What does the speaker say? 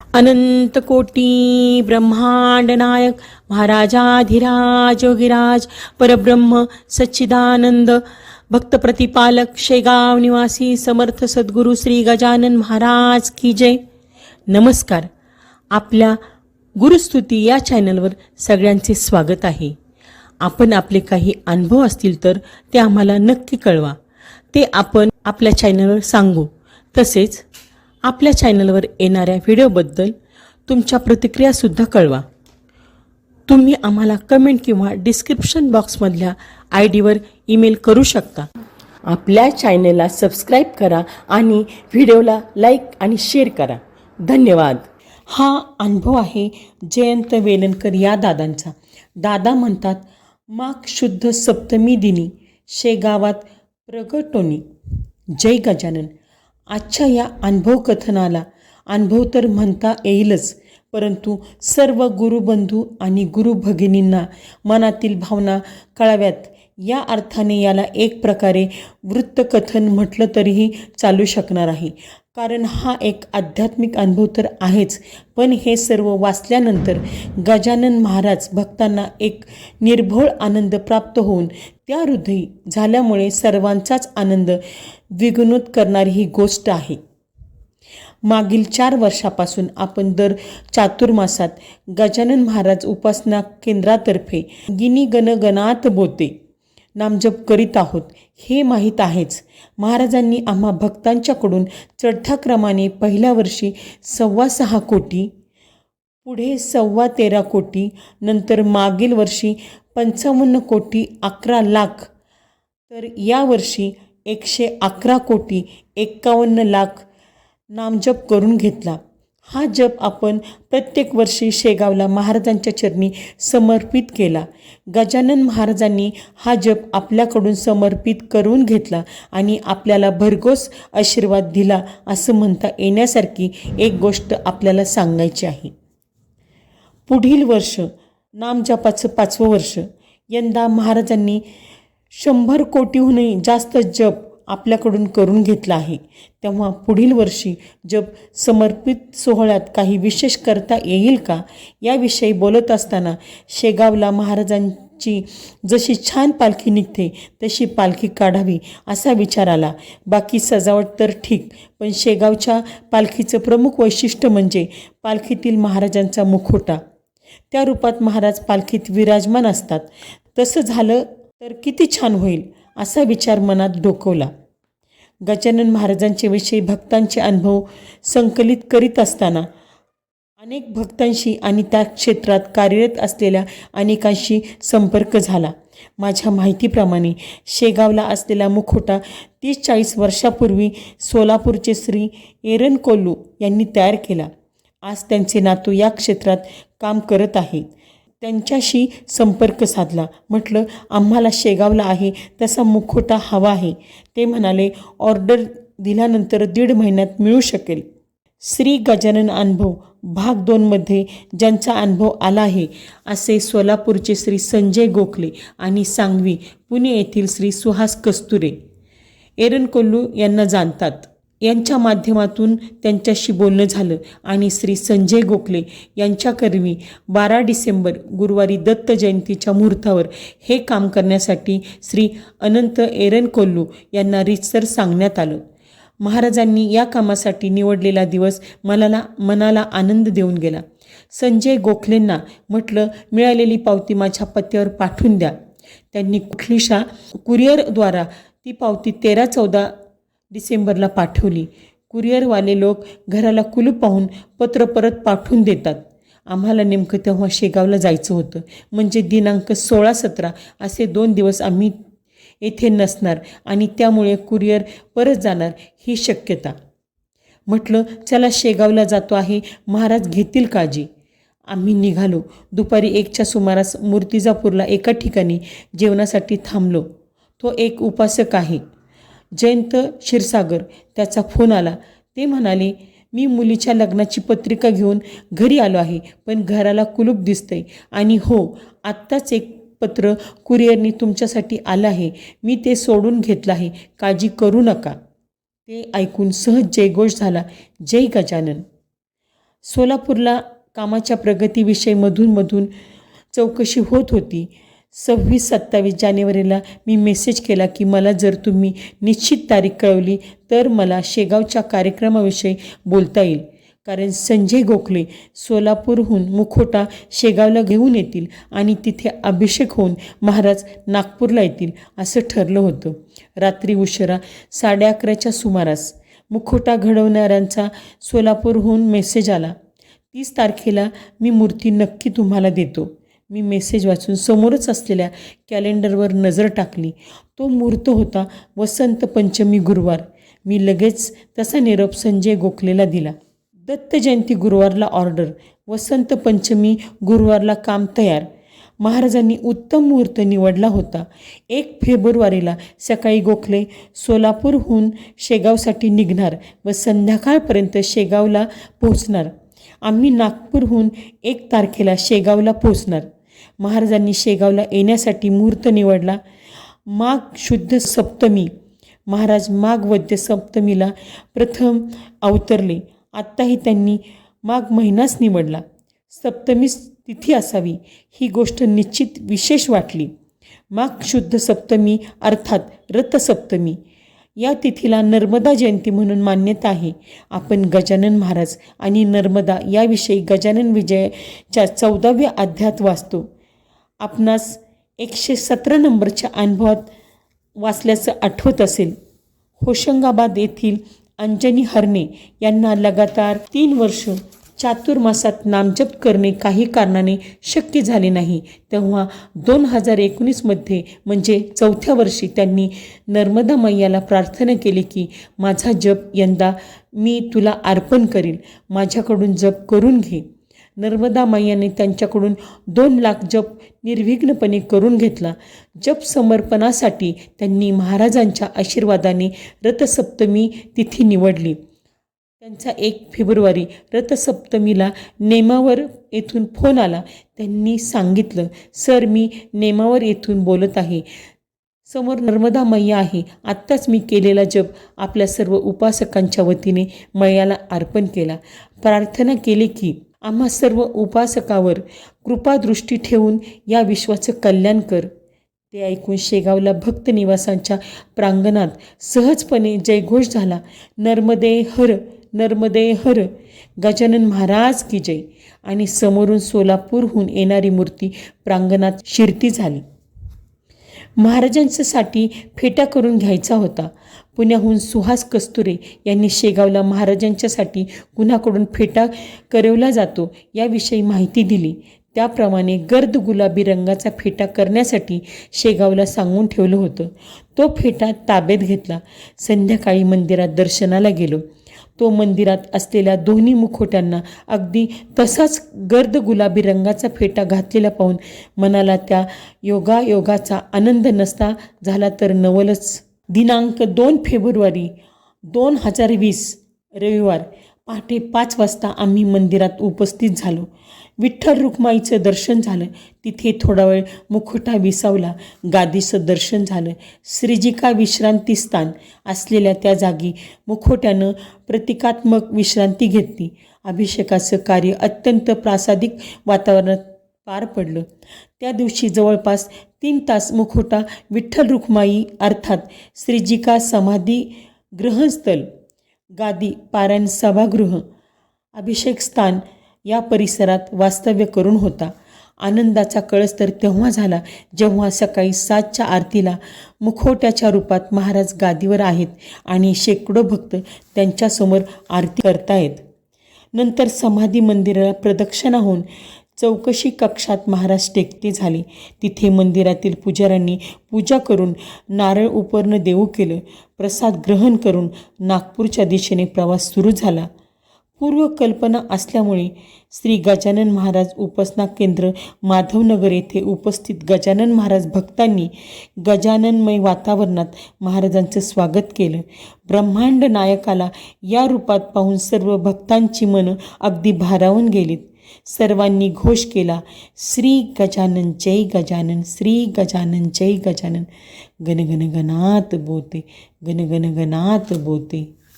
अनंत कोटी ब्रह्मांड नायक महाराजाधिराज योगीराज परब्रह्म सच्चिदानंद भक्त प्रतिपालक शेगाव निवासी समर्थ सद्गुरू श्री गजानन महाराज की जय. नमस्कार. आपल्या गुरुस्तुती या चॅनलवर सगळ्यांचे स्वागत आहे. आपण आपले काही अनुभव असतील तर ते आम्हाला नक्की कळवा. ते आपण आपल्या चॅनलवर सांगू. तसेच आपल्या चॅनलवर येणाऱ्या व्हिडिओबद्दल तुमच्या प्रतिक्रियासुद्धा कळवा. तुम्ही आम्हाला कमेंट किंवा डिस्क्रिप्शन बॉक्समधल्या ID वर ईमेल करू शकता. आपल्या चॅनलला सबस्क्राईब करा आणि व्हिडिओला लाईक आणि शेअर करा. धन्यवाद. हा अनुभव आहे जयंत वेलणकर या दादांचा. दादा म्हणतात, माघ शुद्ध सप्तमी दिनी शेगावात प्रगटोनी. जय गजानन. आजच्या या अनुभव कथनाला अनुभव तर म्हणता येईलच, परंतु सर्व गुरुबंधू आणि गुरुभगिनींना मनातील भावना कळाव्यात या अर्थाने याला एक प्रकारे वृत्तकथन म्हटलं तरीही चालू शकणार आहे. कारण हा एक आध्यात्मिक अनुभव तर आहेच, पण हे सर्व वाचल्यानंतर गजानन महाराज भक्तांना एक निर्भोळ आनंद प्राप्त होऊन त्या हृदयी झाल्यामुळे सर्वांचाच आनंद द्विगुणित करणारी ही गोष्ट आहे. मागील 4 वर्षापासून आपण दर चातुर्मासात गजानन महाराज उपासना केंद्रातर्फे गिनी गणगणात बोते नामजप करीत आहोत हे माहीत आहेच. महाराजांनी आम्हा भक्तांच्याकडून चढत्या क्रमाने पहिल्या वर्षी 6.25 कोटी, पुढे 13.25 कोटी, नंतर मागील वर्षी 55 कोटी 11 लाख, तर यावर्षी 111 कोटी 51 लाख नामजप करून घेतला. हा जप आपण प्रत्येक वर्षी शेगावला महाराजांच्या चरणी समर्पित केला. गजानन महाराजांनी हा जप आपल्याकडून समर्पित करून घेतला आणि आपल्याला भरघोस आशीर्वाद दिला असं म्हणता येण्यासारखी एक गोष्ट आपल्याला सांगायची आहे. पुढील वर्ष नामजपाचं 5वं वर्ष. यंदा महाराजांनी 100 कोटीहूनही जास्त जप आपल्याकडून करून घेतला आहे. तेव्हा पुढील वर्षी जप समर्पित सोहळ्यात काही विशेष करता येईल का याविषयी बोलत असताना शेगावला महाराजांची जशी छान पालखी निघते तशी पालखी काढावी असा विचार आला. बाकी सजावट तर ठीक, पण शेगावच्या पालखीचं प्रमुख वैशिष्ट्य म्हणजे पालखीतील महाराजांचा मुखवटा. त्या रूपात महाराज पालखीत विराजमान असतात. तसं झालं तर किती छान होईल असा विचार मनात डोकवला. गजानन महाराजांचे विषयी भक्तांचे अनुभव संकलित करीत असताना अनेक भक्तांशी आणि त्या क्षेत्रात कार्यरत असलेल्या अनेकांशी संपर्क झाला. माझ्या माहितीप्रमाणे शेगावला असलेला मुखवटा 30-40 वर्षापूर्वी सोलापूरचे श्री एरनकोल्लू यांनी तयार केला. आज त्यांचे नातू या क्षेत्रात काम करत आहेत. त्यांच्याशी संपर्क साधला. म्हटलं, आम्हाला शेगावला आहे तसा मुखवटा हवा आहे. ते म्हणाले, ऑर्डर दिल्यानंतर 1.5 महिन्यात मिळू शकेल. श्री गजानन अनुभव भाग 2 मध्ये ज्यांचा अनुभव आला आहे असे सोलापूरचे श्री संजय गोखले आणि सांगवी, पुणे येथील श्री सुहास कस्तुरे एरनकोल्लू यांना जाणतात. यांच्या माध्यमातून त्यांच्याशी बोलणं झालं आणि श्री संजय गोखले यांच्याकरवी 12 डिसेंबर गुरुवारी दत्त जयंतीच्या मुहूर्तावर हे काम करण्यासाठी श्री अनंत एरनकोल्लू यांना रीतसर सांगण्यात आलं. महाराजांनी या कामासाठी निवडलेला दिवस मनाला आनंद देऊन गेला. संजय गोखलेंना म्हटलं, मिळालेली पावती माझ्या पत्त्यावर पाठवून द्या. त्यांनी कुठलीशा कुरिअरद्वारा ती पावती 13-14 डिसेंबरला पाठवली. कुरिअरवाले लोक घराला कुलूप पाहून पत्र परत पाठवून देतात. आम्हाला नेमकं तेव्हा शेगावला जायचं होतं, म्हणजे दिनांक 16-17 असे 2 दिवस आम्ही येथे नसणार आणि त्यामुळे कुरिअर परत जाणार ही शक्यता. म्हटलं, चला शेगावला जातो आहे, महाराज घेतील काळजी. आम्ही निघालो. दुपारी 1च्या सुमारास मूर्तिजापूरला एका ठिकाणी जेवणासाठी थांबलो. तो एक उपासक आहे, जयंत क्षीरसागर. त्याचा फोन आला. ते म्हणाले, मी मुलीच्या लग्नाची पत्रिका घेऊन घरी आलो आहे, पण घराला कुलूप दिसतंय. आणि हो, आत्ताच एक पत्र कुरिअरनी तुमच्यासाठी आलं आहे. मी ते सोडून घेतलं आहे, काळजी करू नका. ते ऐकून सहज जयघोष झाला. जय गजानन. सोलापूरला कामाच्या प्रगतीविषयी मधून चौकशी होत होती. 26-27 जानेवारीला मी मेसेज केला की मला जर तुम्ही निश्चित तारीख कळवली तर मला शेगावच्या कार्यक्रमाविषयी बोलता येईल, कारण संजय गोखले सोलापूरहून मुखोटा शेगावला घेऊन येतील आणि तिथे अभिषेक होऊन महाराज नागपूरला येतील असं ठरलं होतं. रात्री उशिरा 11:30च्या सुमारास मुखोटा घडवणाऱ्यांचा सोलापूरहून मेसेज आला. 30 तारखेला मी मूर्ती नक्की तुम्हाला देतो. मी मेसेज वाचून समोरच असलेल्या कॅलेंडरवर नजर टाकली. तो मुहूर्त होता वसंत पंचमी गुरुवार. मी लगेच तसा निरोप संजय गोखलेला दिला. दत्त जयंती गुरुवारला ऑर्डर, वसंत पंचमी गुरुवारला काम तयार. महाराजांनी उत्तम मुहूर्त निवडला होता. 1 फेब्रुवारीला सकाळी गोखले सोलापूरहून शेगावसाठी निघणार व संध्याकाळपर्यंत शेगावला पोहोचणार. आम्ही नागपूरहून 1 तारखेला शेगावला पोहोचणार. महाराजांनी शेगावला येण्यासाठी मुहूर्त निवडला माघ शुद्ध सप्तमी. महाराज माघ वद्य सप्तमीला प्रथम अवतरले. आत्ताही त्यांनी माघ महिनाच निवडला. सप्तमीच तिथी असावी ही गोष्ट निश्चित विशेष वाटली. माघ शुद्ध सप्तमी अर्थात रथसप्तमी या तिथीला नर्मदा जयंती म्हणून मान्यता आहे. आपण गजानन महाराज आणि नर्मदा याविषयी गजानन विजयच्या 14व्या अध्यायात वाचतो. आपणास 117 नंबरच्या अनुभवात वाचल्याचं आठवत असेल. होशंगाबाद येथील अंजनी हरणे यांना लगातार 3 वर्ष चातुर्मासात नामजप करणे काही कारणाने शक्य झाले नाही. तेव्हा 2019मध्ये म्हणजे 4थ्या वर्षी त्यांनी नर्मदा मैयाला प्रार्थना केली की माझा जप यंदा मी तुला अर्पण करील, माझ्याकडून जप करून घे. नर्मदा मैयाने त्यांच्याकडून 2 लाख जप निर्विघ्नपणे करून घेतला. जप समर्पणासाठी त्यांनी महाराजांच्या आशीर्वादाने रथसप्तमी तिथी निवडली. त्यांचा 1 फेब्रुवारी रथसप्तमीला नेमावर येथून फोन आला. त्यांनी सांगितलं, सर मी नेमावर येथून बोलत आहे, समोर नर्मदा मैया आहे. आत्ताच मी केलेला जप आपल्या सर्व उपासकांच्या वतीने मैयाला अर्पण केला. प्रार्थना केली की आम्हा सर्व उपासकावर कृपादृष्टी ठेवून या विश्वाचं कल्याण कर. ते ऐकून शेगावला भक्त निवासांच्या प्रांगणात सहजपणे जयघोष झाला. नर्मदे हर, नर्मदे हर, गजानन महाराज की जय. आणि समोरून सोलापूरहून येणारी मूर्ती प्रांगणात शिरती झाली. महाराजांसाठी फेटा करून घ्यायचा होता. पुण्याहून सुहास कस्तुरे यांनी शेगावला महाराजांच्यासाठी कुणाकडून फेटा करवला जातो याविषयी माहिती दिली. त्याप्रमाणे गर्द गुलाबी रंगाचा फेटा करण्यासाठी शेगावला सांगून ठेवलं होतं. तो फेटा ताब्यात घेतला. संध्याकाळी मंदिरात दर्शनाला गेलो. तो मंदिरात असलेल्या दोन्ही मुखोट्यांना अगदी तसाच गर्द गुलाबी रंगाचा फेटा घातलेला पाहून मनाला त्या योगाचा आनंद नसता झाला तर नवलच. दिनांक 2 फेब्रुवारी 2020 रविवार पहाटे 5 वाजता आम्ही मंदिरात उपस्थित झालो. विठ्ठल रुक्माईचं दर्शन झालं. तिथे थोडा वेळ मुखोटा विसावला. गादीचं दर्शन झालं. श्रीजिका विश्रांतीस्थान असलेल्या त्या जागी मुखोट्यानं प्रतिकात्मक विश्रांती घेतली. अभिषेकाचं कार्य अत्यंत प्रासादिक वातावरणात पार पडलं. त्या दिवशी जवळपास 3 तास मुखोटा विठ्ठल रुक्माई अर्थात श्रीजिका समाधी ग्रहणस्थल, गादी, पारायण सभागृह, अभिषेक स्थान या परिसरात वास्तव्य करून होता. आनंदाचा कळस तर तेव्हा झाला जेव्हा सकाळी 7च्या आरतीला मुखोट्याच्या रूपात महाराज गादीवर आहेत आणि शेकडो भक्त त्यांच्यासमोर आरती करतायत. नंतर समाधी मंदिराला प्रदक्षिणा होऊन चौकशी कक्षात महाराज टेकते झाले. तिथे मंदिरातील पुजाऱ्यांनी पूजा करून नारळ उपरणं देऊ केलं. प्रसाद ग्रहण करून नागपूरच्या दिशेने प्रवास सुरू झाला. पूर्वकल्पना असल्यामुळे श्री गजानन महाराज उपासना केंद्र माधवनगर येथे उपस्थित गजानन महाराज भक्तांनी गजाननमय वातावरणात महाराजांचं स्वागत केलं. ब्रह्मांड नायकाला या रूपात पाहून सर्व भक्तांची मनं अगदी भारावून गेलीत. सर्वांनी घोष केला, श्री गजानन जय गजानन, श्री गजानन जय गजानन. गण गण गणात बोते, गण गण गणात बोते.